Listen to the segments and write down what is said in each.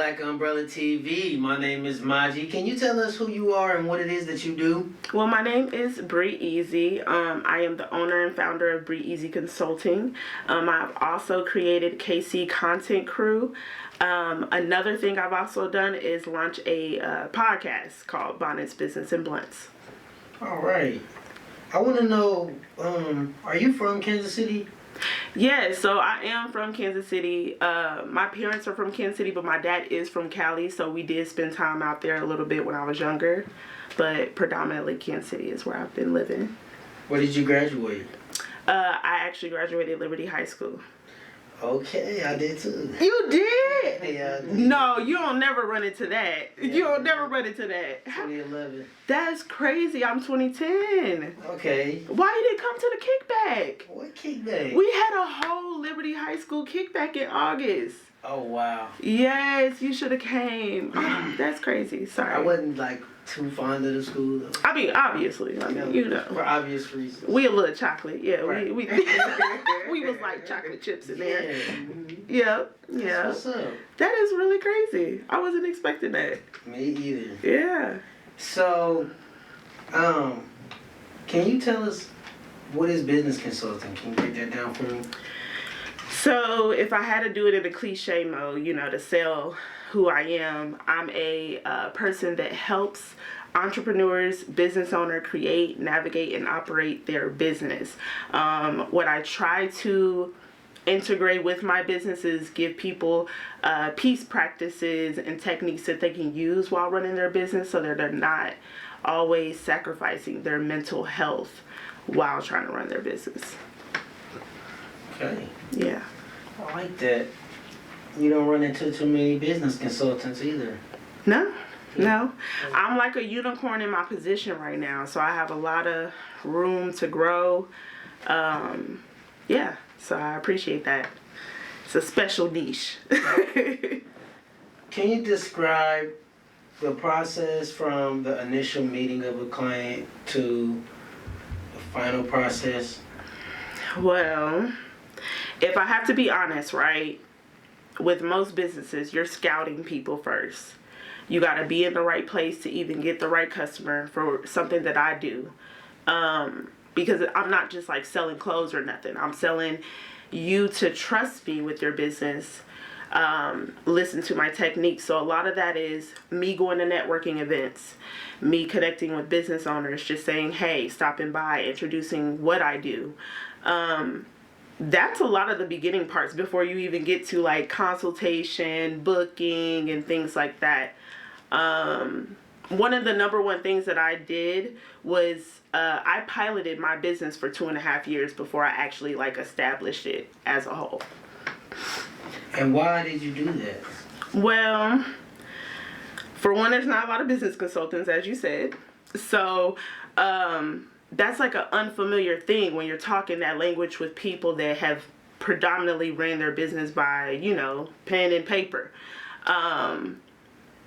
Black Umbrella TV. My name is Maji. Can you tell us who you are and what it is that you do? Well, my name is Brii. I am the owner and founder of Brii Consulting. I've also created KC Content Crew. Another thing I've also done is launch a podcast called Bonnets, Business, and Blunts. All right. I want to know, are you from Kansas City? Yeah, so I am from Kansas City. My parents are from Kansas City, but my dad is from Cali, so we did spend time out there a little bit when I was younger. But predominantly Kansas City is where I've been living. Where did you graduate? I actually graduated Liberty High School. Okay, I did too. You did? Yeah, I did. No, you don't never run into that. Yeah, you don't never run into that. 2011. That's crazy. I'm 2010. Okay. Why you didn't come to the kickback? What kickback? We had a whole Liberty High School kickback in August. Oh, wow. Yes, you should have came. Oh, that's crazy. Sorry. I wasn't too fond of the school though. I mean, obviously. You know. For obvious reasons. We a little chocolate. Yeah, right. we was like chocolate chips in there. Yeah. Mm-hmm. Yeah. What's up? That is really crazy. I wasn't expecting that. Me either. Yeah. So, can you tell us what is business consulting? Can you break that down for me? So, if I had to do it in a cliche mode, to sell who I am, I'm a person that helps entrepreneurs, business owner create, navigate, and operate their business. What I try to integrate with my business is give people peace practices and techniques that they can use while running their business so that they're not always sacrificing their mental health while trying to run their business. Okay. Yeah. I like that. You don't run into too many business consultants either. No. I'm like a unicorn in my position right now, so I have a lot of room to grow. Yeah, so I appreciate that. It's a special niche. Can you describe the process from the initial meeting of a client to the final process? Well, if I have to be honest, right? With most businesses, you're scouting people first. You got to be in the right place to even get the right customer for something that I do. Because I'm not just like selling clothes or nothing. I'm selling you to trust me with your business. Listen to my techniques. So a lot of that is me going to networking events, me connecting with business owners, just saying, hey, stopping by, introducing what I do. That's a lot of the beginning parts before you even get to like consultation, booking, and things like that. One of the number one things that I did was I piloted my business for 2.5 years before I actually established it as a whole. And why did you do that? Well, for one, there's not a lot of business consultants, as you said. So, that's like an unfamiliar thing when you're talking that language with people that have predominantly ran their business by, pen and paper.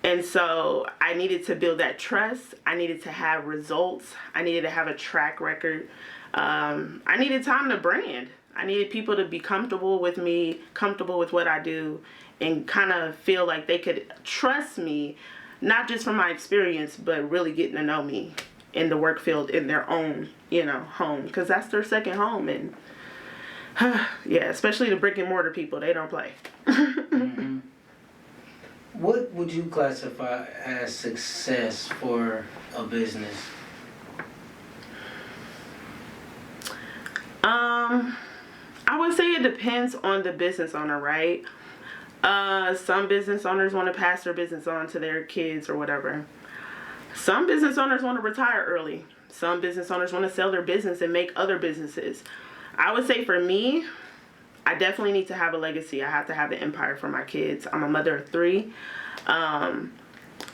And so I needed to build that trust. I needed to have results. I needed to have a track record. I needed time to brand. I needed people to be comfortable with me, comfortable with what I do, and kind of feel like they could trust me, not just from my experience, but really getting to know me in the work field in their own, home, because that's their second home. And yeah, especially the brick and mortar people, they don't play. Mm-hmm. What would you classify as success for a business? I would say it depends on the business owner, right? Some business owners want to pass their business on to their kids or whatever. Some business owners want to retire early. Some business owners want to sell their business and make other businesses. I would say for me, I definitely need to have a legacy. I have to have an empire for my kids. I'm a mother of 3. And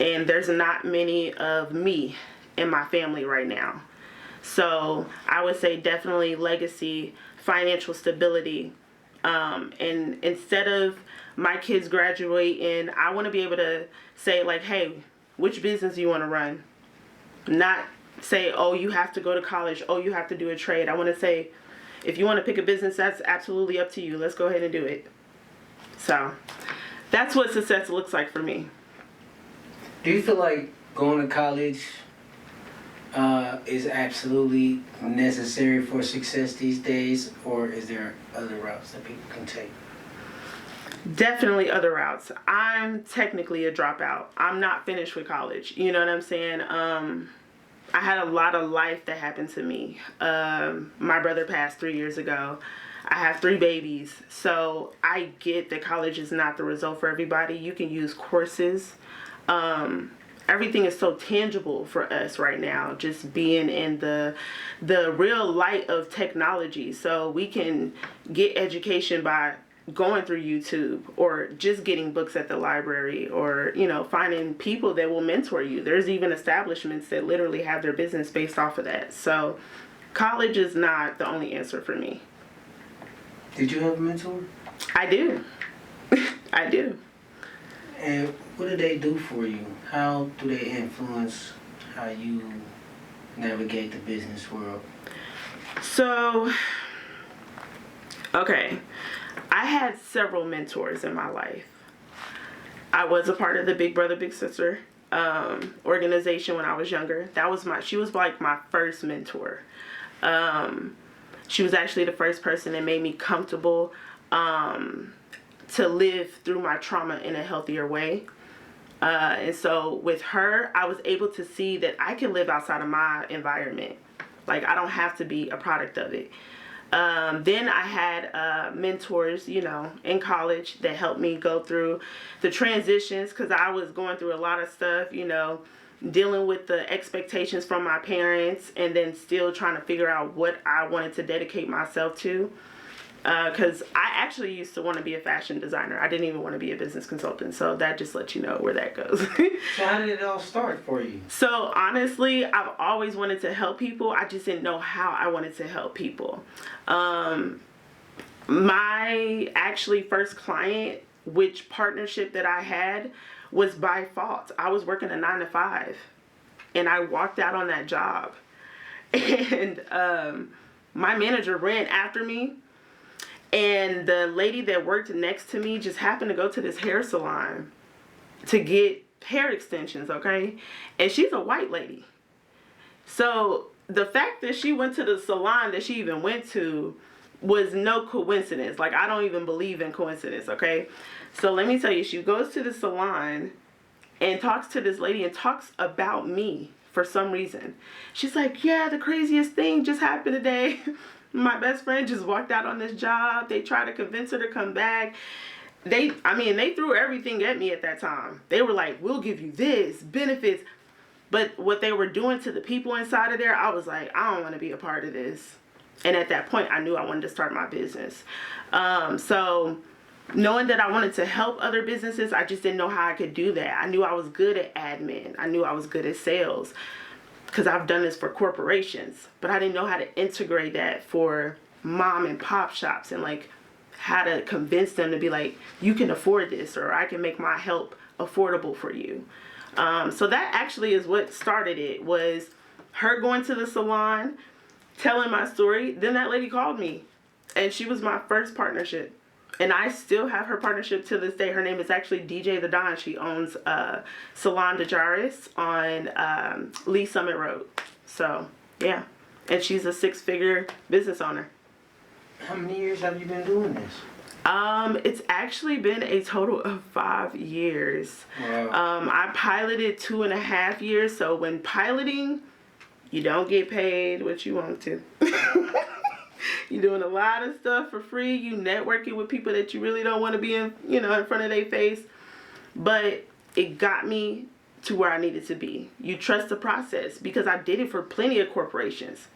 there's not many of me in my family right now. So I would say definitely legacy, financial stability. And instead of my kids graduating, I want to be able to say hey, which business do you want to run? Not say, oh, you have to go to college. Oh, you have to do a trade. I want to say, if you want to pick a business, that's absolutely up to you. Let's go ahead and do it. So That's what success looks like for me. Do you feel like going to college is absolutely necessary for success these days, or is there other routes that people can take? Definitely other routes. I'm technically a dropout. I'm not finished with college. You know what I'm saying? I had a lot of life that happened to me. My brother passed 3 years ago. I have 3 babies. So I get that college is not the result for everybody. You can use courses. Everything is so tangible for us right now, just being in the real light of technology. So we can get education by going through YouTube, or just getting books at the library, or, you know, finding people that will mentor you. There's even establishments that literally have their business based off of that. So college is not the only answer for me. Did you have a mentor? I do. I do. And what do they do for you? How do they influence how you navigate the business world? So, okay. I had several mentors in my life. I was a part of the Big Brother, Big Sister organization when I was younger. She was like my first mentor. She was actually the first person that made me comfortable to live through my trauma in a healthier way. And so with her, I was able to see that I can live outside of my environment. Like, I don't have to be a product of it. Then I had mentors, you know, in college that helped me go through the transitions, because I was going through a lot of stuff, you know, dealing with the expectations from my parents, and then still trying to figure out what I wanted to dedicate myself to. Because I actually used to want to be a fashion designer. I didn't even want to be a business consultant. So that just lets you know where that goes. So how did it all start for you? So honestly, I've always wanted to help people. I just didn't know how I wanted to help people. My actually first client, which partnership that I had, was by fault. I was working a 9-to-5, and I walked out on that job. And my manager ran after me. And the lady that worked next to me just happened to go to this hair salon to get hair extensions, okay? And she's a white lady. So the fact that she went to the salon that she even went to was no coincidence. Like, I don't even believe in coincidence, okay? So let me tell you, she goes to the salon and talks to this lady and talks about me for some reason. She's like, yeah, the craziest thing just happened today. My best friend just walked out on this job. They tried to convince her to come back. They threw everything at me at that time. They were like, we'll give you this, benefits. But what they were doing to the people inside of there, I was like, I don't want to be a part of this. And at that point, I knew I wanted to start my business. So knowing that I wanted to help other businesses, I just didn't know how I could do that. I knew I was good at admin. I knew I was good at sales, because I've done this for corporations, but I didn't know how to integrate that for mom and pop shops, and like how to convince them to be like, you can afford this, or I can make my help affordable for you. So that actually is what started it, was her going to the salon, telling my story. Then that lady called me, and she was my first partnership. And I still have her partnership to this day. Her name is actually DJ The Don. She owns Salon de Jaris on Lee Summit Road. So, yeah. And she's a 6-figure business owner. How many years have you been doing this? It's actually been a total of 5 years. Wow. I piloted 2.5 years. So when piloting, you don't get paid what you want to. You're doing a lot of stuff for free. You networking with people that you really don't want to be in front of their face. But it got me to where I needed to be. You trust the process, because I did it for plenty of corporations.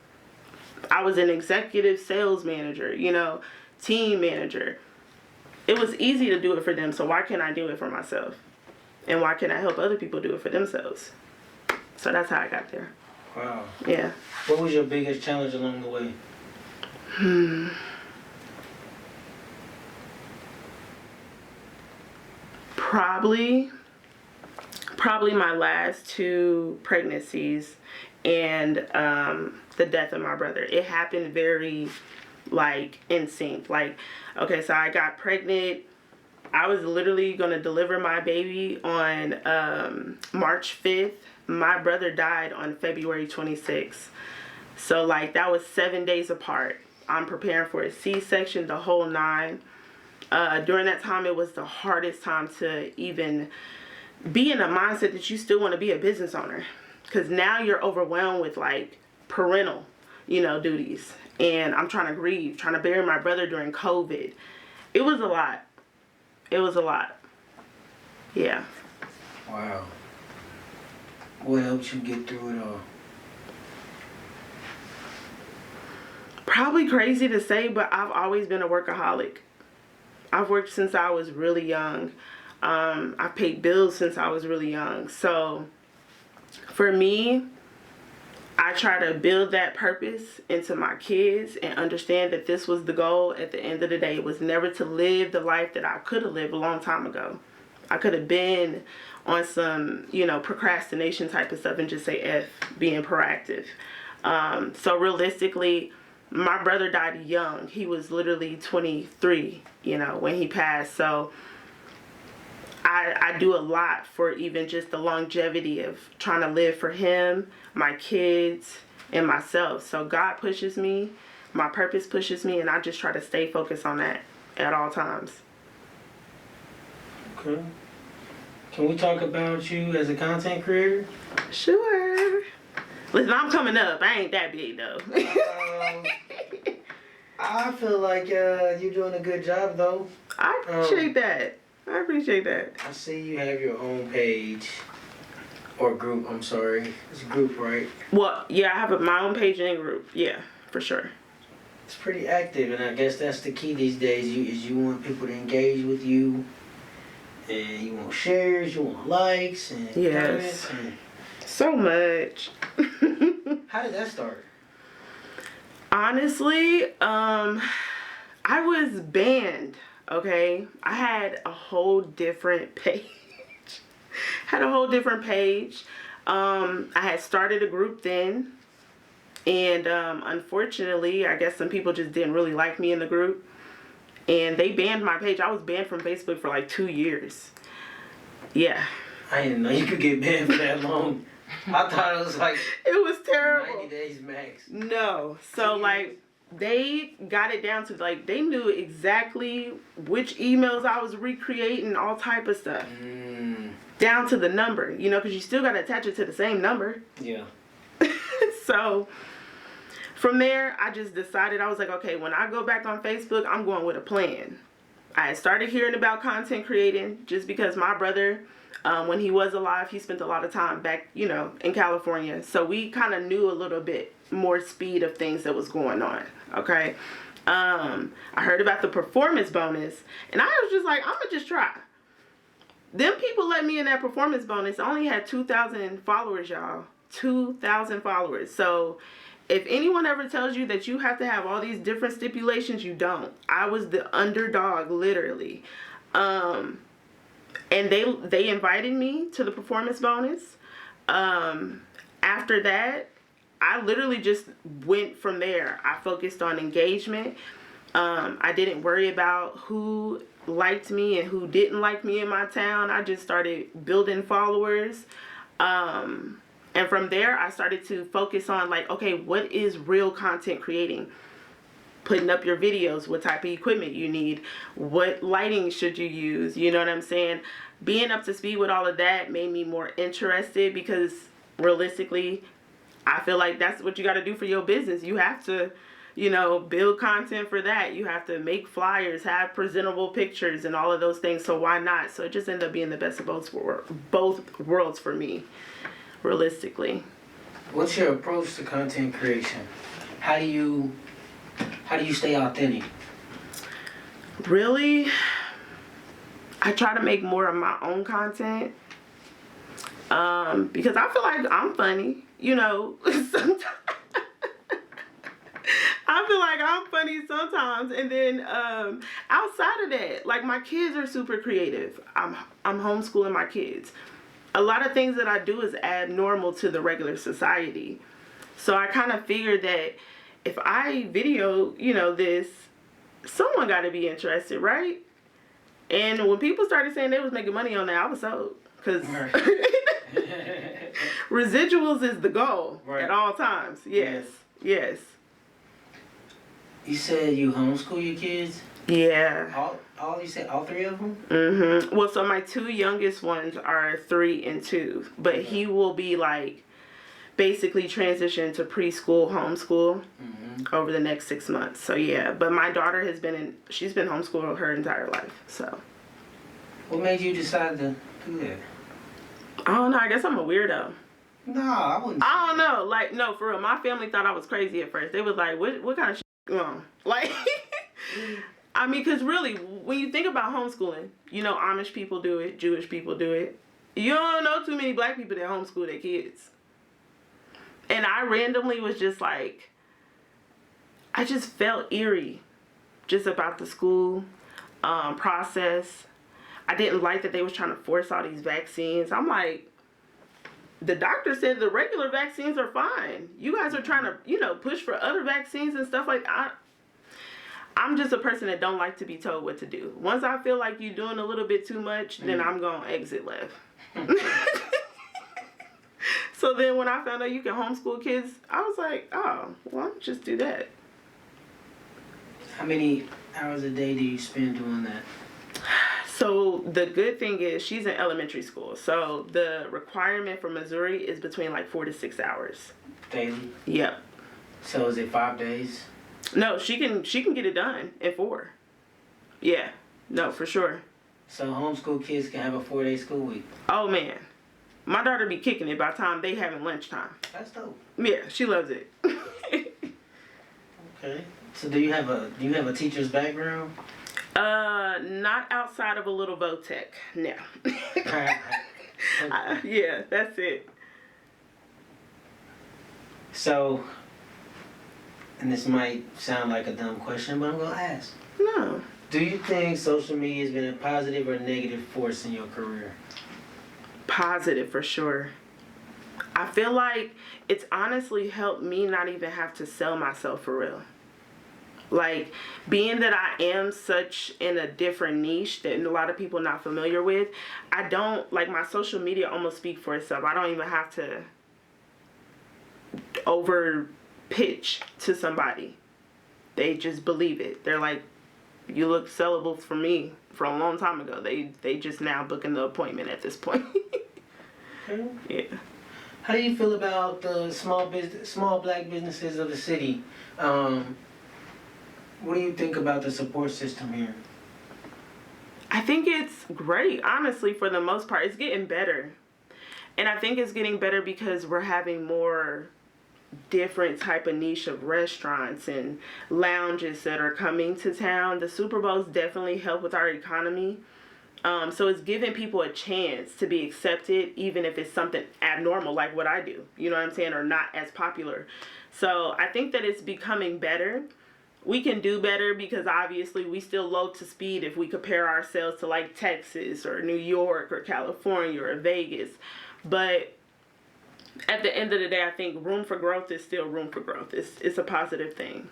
I was an executive sales manager, team manager. It was easy to do it for them, so why can't I do it for myself? And why can't I help other people do it for themselves? So that's how I got there. Wow. Yeah. What was your biggest challenge along the way? Probably my last 2 pregnancies and the death of my brother. It happened very in sync. Okay, so I got pregnant I was literally going to deliver my baby on March 5th. My brother died on February 26th. So, like, that was 7 days apart. I'm preparing for a C-section, the whole nine. During that time, it was the hardest time to even be in a mindset that you still want to be a business owner. Because now you're overwhelmed with, like, parental, duties. And I'm trying to grieve, trying to bury my brother during COVID. It was a lot. It was a lot. Yeah. Wow. What helped you get through it all? Probably crazy to say, but I've always been a workaholic. I've worked since I was really young. I've paid bills since I was really young. So for me, I try to build that purpose into my kids and understand that this was the goal at the end of the day. It was never to live the life that I could have lived a long time ago. I could have been on some, procrastination type of stuff and just say F, being proactive. So realistically, my brother died young. He was literally 23, when he passed. So I do a lot for even just the longevity of trying to live for him, my kids, and myself. So God pushes me, my purpose pushes me, and I just try to stay focused on that at all times. Okay. Can we talk about you as a content creator? Sure. Listen, I'm coming up. I ain't that big, though. I feel like you're doing a good job, though. I appreciate that. I appreciate that. I see you have your own page. Or group, I'm sorry. It's a group, right? Well, yeah, I have my own page and group. Yeah, for sure. It's pretty active, and I guess that's the key these days. You want people to engage with you, and you want shares, you want likes, and yes, comments. And so much. how did that start? Honestly, I was banned. Okay, I had a whole different page. I had started a group then, and unfortunately, I guess some people just didn't really like me in the group, and they banned my page. I was banned from Facebook for like 2 years. Yeah. I didn't know you could get banned for that long. I thought it was like it was terrible. 90 days max. No. So like they got it down to like they knew exactly which emails I was recreating, all type of stuff. Down to the number, because you still got to attach it to the same number. Yeah. So from there, I just decided, I was like, okay, when I go back on Facebook, I'm going with a plan. I had started hearing about content creating just because my brother, when he was alive, he spent a lot of time back, in California. So we kind of knew a little bit more speed of things that was going on. Okay. I heard about the performance bonus, and I was just like, I'm going to just try. Them people let me in that performance bonus. I only had 2,000 followers, y'all. 2,000 followers. So if anyone ever tells you that you have to have all these different stipulations, you don't. I was the underdog, literally. And they invited me to the performance bonus. After that, I literally just went from there. I focused on engagement. I didn't worry about who liked me and who didn't like me in my town. I just started building followers. And from there, I started to focus on like, okay, what is real content creating? Putting up your videos, what type of equipment you need, what lighting should you use, you know what I'm saying? Being up to speed with all of that made me more interested because realistically, I feel like that's what you got to do for your business. You have to, build content for that. You have to make flyers, have presentable pictures and all of those things. So why not? So it just ended up being the best of both worlds for me, realistically. What's your approach to content creation? How do you stay authentic? Really, I try to make more of my own content because I feel like I'm funny, sometimes. I feel like I'm funny sometimes, and then outside of that, like my kids are super creative. I'm homeschooling my kids. A lot of things that I do is abnormal to the regular society. So I kind of figured that if I video, this, someone got to be interested, right? And when people started saying they was making money on that, I was sold. Because residuals is the goal at all times. Yes. Yes. You said you homeschool your kids? Yeah. All you said, all three of them? Mm-hmm. Well, so my two youngest ones are 3 and 2. But he will be like basically transition to preschool, homeschool over the next 6 months. So yeah, but my daughter she's been homeschooled her entire life. So what made you decide to do that? I don't know. I guess I'm a weirdo. No, I wouldn't. I don't know. Like, no, for real. My family thought I was crazy at first. They was like, what kind of shit going on? Like, I mean, because really, when you think about homeschooling, you know, Amish people do it, Jewish people do it. You don't know too many black people that homeschool their kids. And I randomly was just like, I just felt eerie just about the school process. I didn't like that they was trying to force all these vaccines. I'm like, the doctor said the regular vaccines are fine. You guys are trying to, you know, push for other vaccines and stuff like that. I'm just a person that don't like to be told what to do. Once I feel like you're doing a little bit too much, then I'm going to exit left. So then when I found out you can homeschool kids, I was like, oh, well, I'll just do that. How many hours a day do you spend doing that? So the good thing is she's in elementary school. So the requirement for Missouri is between like 4 to 6 hours. Daily? Yep. So is it 5 days? No, she can get it done in 4. Yeah. No, for sure. So homeschool kids can have a 4-day school week? Oh, man. My daughter be kicking it by the time they having lunchtime. That's dope. Yeah, she loves it. Okay. So do you have a teacher's background? Not outside of a little Votech. No. Yeah, that's it. So, and this might sound like a dumb question, but I'm gonna ask. No. Do you think social media has been a positive or negative force in your career? Positive for sure. I feel like it's honestly helped me not even have to sell myself for real. Like, being that I am such in a different niche that a lot of people not familiar with, I don't, like, my social media almost speak for itself. I don't even have to over pitch to somebody. They just believe it. They're like, you look sellable for me for a long time ago. They just now booking the appointment at this point. Okay. Yeah. How do you feel about the small black businesses of the city? What do you think about the support system here? I think it's great, honestly, for the most part. It's getting better. And I think it's getting better because we're having more different type of niche of restaurants and lounges that are coming to town. The Super Bowls definitely help with our economy. So it's giving people a chance to be accepted, even if it's something abnormal like what I do, you know what I'm saying, or not as popular. So I think that it's becoming better. We can do better because obviously we still low to speed if we compare ourselves to like Texas or New York or California or Vegas. But at the end of the day, I think room for growth is still room for growth. It's a positive thing.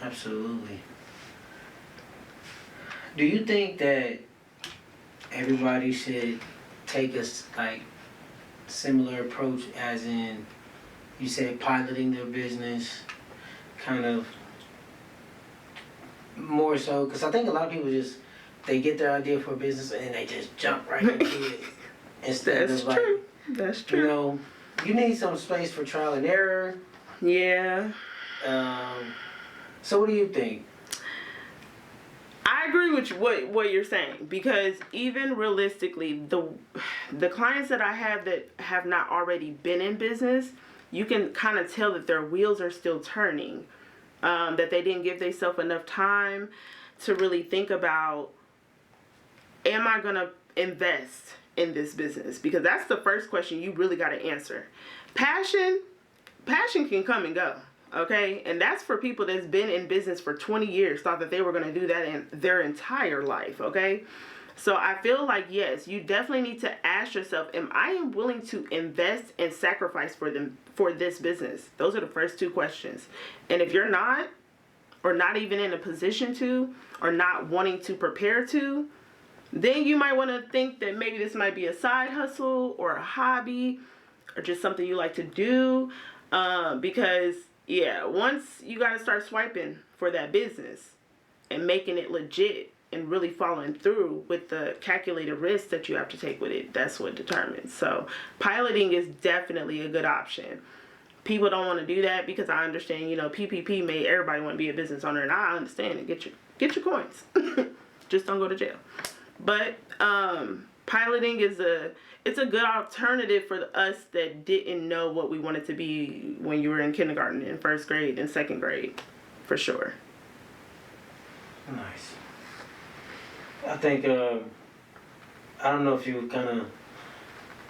Absolutely. Do you think that everybody should take a like similar approach, as in, you said piloting their business, kind of more so? Because I think a lot of people they get their idea for a business and they just jump right into it. Instead That's of like, true. That's true. you know, you need some space for trial and error. Yeah. So what do you think? I agree with what you're saying, because even realistically, the clients that I have that have not already been in business, you can kind of tell that their wheels are still turning, that they didn't give themselves enough time to really think about, am I going to invest in this business? Because that's the first question you really got to answer. Passion can come and go. Okay, and that's for people that's been in business for 20 years, thought that they were going to do that in their entire life, okay? So I feel like, yes, you definitely need to ask yourself, am I willing to invest and sacrifice for this business? Those are the first 2 questions. And if you're not, or not even in a position to, or not wanting to prepare to, then you might want to think that maybe this might be a side hustle or a hobby or just something you like to do. Because, yeah, once you got to start swiping for that business and making it legit and really following through with the calculated risks that you have to take with it, that's what determines. So piloting is definitely a good option. People don't want to do that because I understand, PPP made everybody want to be a business owner, and I understand it. Get your coins. Just don't go to jail. But piloting is a good alternative for us that didn't know what we wanted to be when you were in kindergarten, in first grade, and second grade, for sure. Nice. I think I don't know if you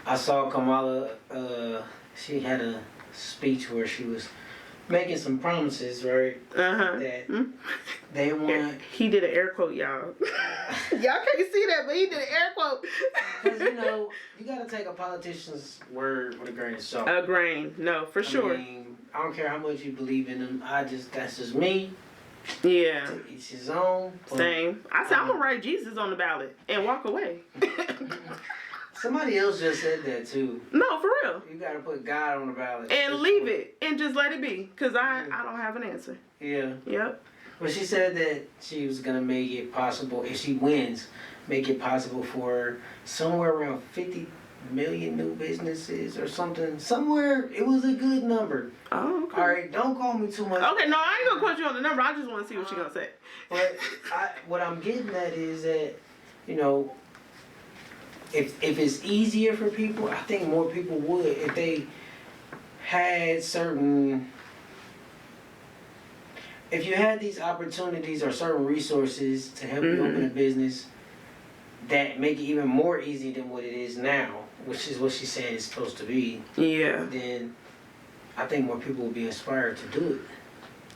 I saw Kamala. She had a speech where she was making some promises, right? That they want. He did an air quote, y'all. Y'all can't see that, but he did an air quote. Because you gotta take a politician's word with a grain of salt. A grain, no, for sure. I don't care how much you believe in them. That's just me. Yeah. To each his own. Same. I said I'm gonna write Jesus on the ballot and walk away. Somebody else just said that too. No, for real. You gotta put God on the ballot. And leave it. And just let it be. Because I don't have an answer. Yeah. Yep. Well, she said that she was gonna make it possible, if she wins, make it possible for somewhere around 50 million new businesses or something. Somewhere, it was a good number. Oh, okay. All right, don't call me too much. Okay, no, I ain't gonna quote you on the number. I just want to see what you're gonna say. But what I'm getting at is that, if it's easier for people, I think more people would if they had if you had these opportunities or certain resources to help you open a business that make it even more easy than what it is now, which is what she said it's supposed to be. Yeah. Then I think more people will be inspired to do it.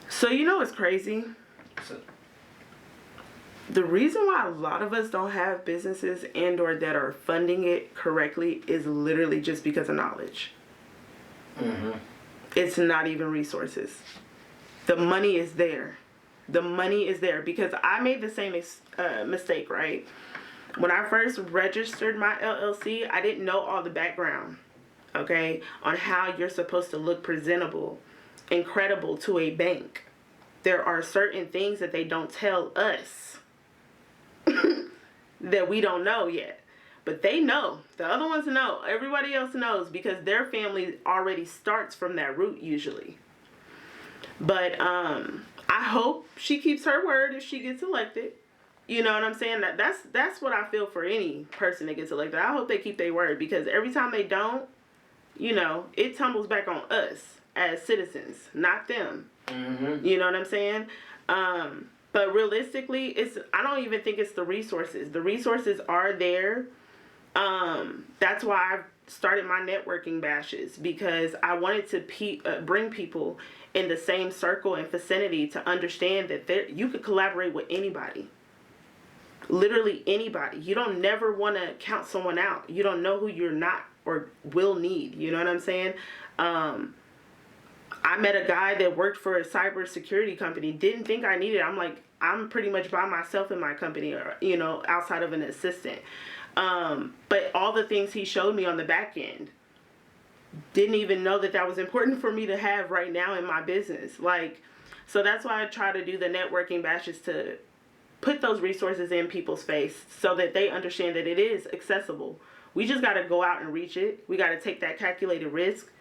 So you know what's crazy? The reason why a lot of us don't have businesses and or that are funding it correctly is literally just because of knowledge. It's not even resources. The money is there. The money is there because I made the same mistake, right? When I first registered my LLC, I didn't know all the background, okay, on how you're supposed to look presentable and credible to a bank. There are certain things that they don't tell us that we don't know yet. But they know. The other ones know. Everybody else knows because their family already starts from that root usually. But I hope she keeps her word if she gets elected. You know what I'm saying? That's what I feel for any person that gets elected. I hope they keep their word because every time they don't, it tumbles back on us as citizens, not them. You know what I'm saying? But realistically, I don't even think it's the resources. The resources are there. That's why I've started my networking bashes because I wanted to bring people in the same circle and vicinity to understand that you could collaborate with anybody. Literally anybody. You don't never want to count someone out. You don't know who you're not or will need. You know what I'm saying? I met a guy that worked for a cybersecurity company. Didn't think I needed it. I'm like, I'm pretty much by myself in my company, or, outside of an assistant. But all the things he showed me on the back end, didn't even know that was important for me to have right now in my business. So that's why I try to do the networking bashes to put those resources in people's face so that they understand that it is accessible. We just got to go out and reach it. We got to take that calculated risk.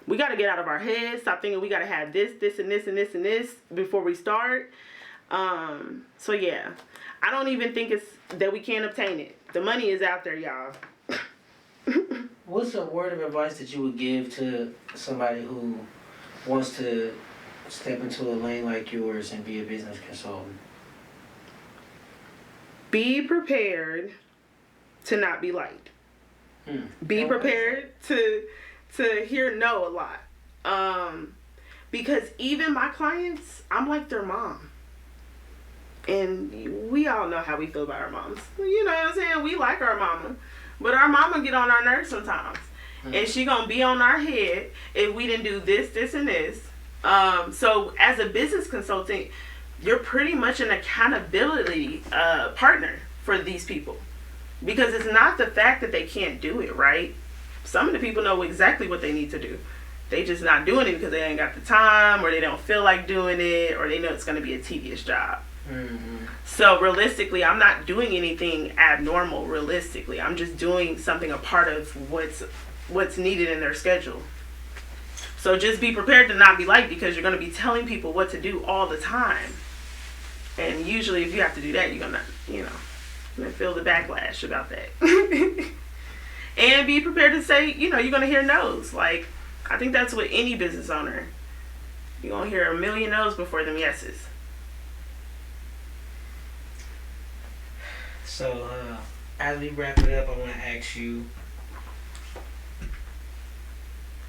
We got to get out of our heads, stop thinking we got to have this, and this, and this, and this before we start. So yeah, I don't even think it's that we can't obtain it. The money is out there, y'all. What's a word of advice that you would give to somebody who wants to step into a lane like yours and be a business consultant? Be prepared to not be liked. Be prepared to hear no a lot. Because even my clients, I'm like their mom. And we all know how we feel about our moms. You know what I'm saying? We like our mama. But our mama get on our nerves sometimes. And she gonna be on our head if we didn't do this, and this. So as a business consultant, you're pretty much an accountability partner for these people. Because it's not the fact that they can't do it, right? Some of the people know exactly what they need to do. They just not doing it because they ain't got the time, or they don't feel like doing it, or they know it's going to be a tedious job. Mm-hmm. So realistically, I'm not doing anything abnormal. Realistically, I'm just doing something a part of what's needed in their schedule. So just be prepared to not be liked, because you're going to be telling people what to do all the time. And usually, if you have to do that, you're going to, you're going to feel the backlash about that. And be prepared to say, you're going to hear no's. Like, I think that's with any business owner. You're going to hear a million no's before them yeses. So, as we wrap it up, I want to ask you,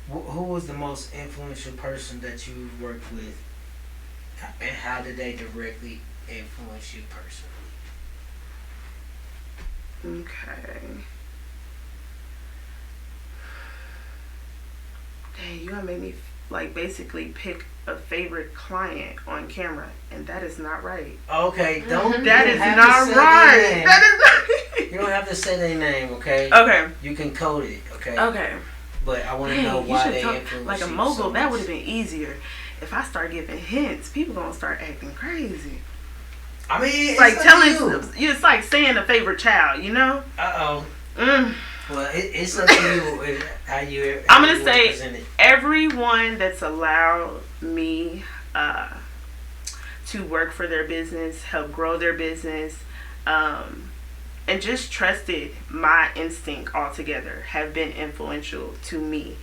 who was the most influential person that you worked with, and how did they directly influence you personally? Okay. Dang, you gonna make me basically pick a favorite client on camera, and that is not right. Okay, don't. That is not right. That is not. You don't have to say their name, okay? Okay. You can code it, okay? Okay. But I want to know why they influence like a you mogul. so That much. would have been easier. If I start giving hints, people gonna start acting crazy. I mean, It's like it's like saying a favorite child, Well, it's up to you how you. I'm gonna say everyone that's allowed me to work for their business, help grow their business, and just trusted my instinct altogether have been influential to me.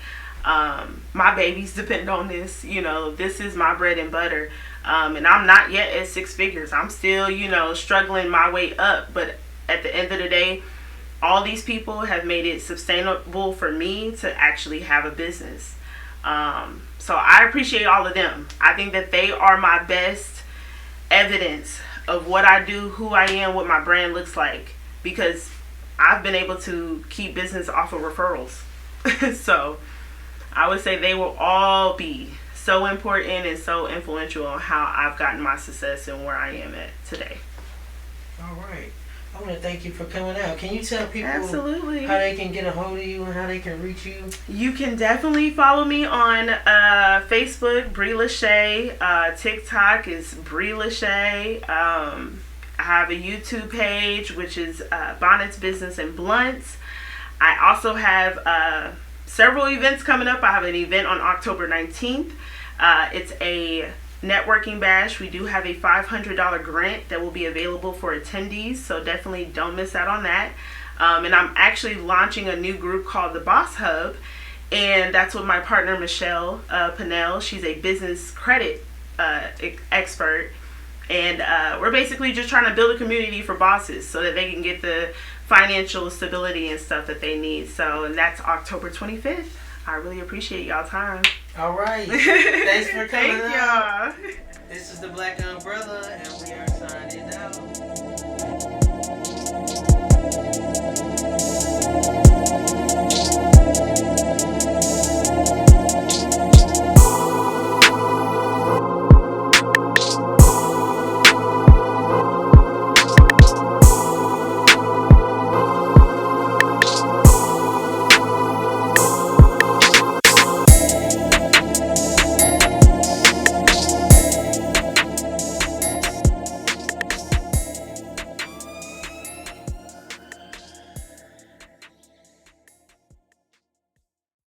My babies depend on this. This is my bread and butter. And I'm not yet at 6 figures. I'm still, struggling my way up. But at the end of the day, all these people have made it sustainable for me to actually have a business. So I appreciate all of them. I think that they are my best evidence of what I do, who I am, what my brand looks like. Because I've been able to keep business off of referrals. So I would say they will all be so important and so influential on how I've gotten my success and where I am at today. All right. I want to thank you for coming out. Can you tell people Absolutely how they can get a hold of you and how they can reach you? You can definitely follow me on Facebook, Brii Lashae. TikTok is Brii Lashae. I have a YouTube page, which is Bonnets, Business, and Blunts. I also have several events coming up. I have an event on October 19th. It's a networking bash. We do have a $500 grant that will be available for attendees, so definitely don't miss out on that. And I'm actually launching a new group called the Boss Hub, and that's with my partner Michelle Pinnell. She's a business credit expert, and we're basically just trying to build a community for bosses so that they can get the financial stability and stuff that they need. So, and that's October 25th. I really appreciate y'all time. All right. Thanks for coming Thank out. y'all. This is the Black Umbrella, and we are signing out.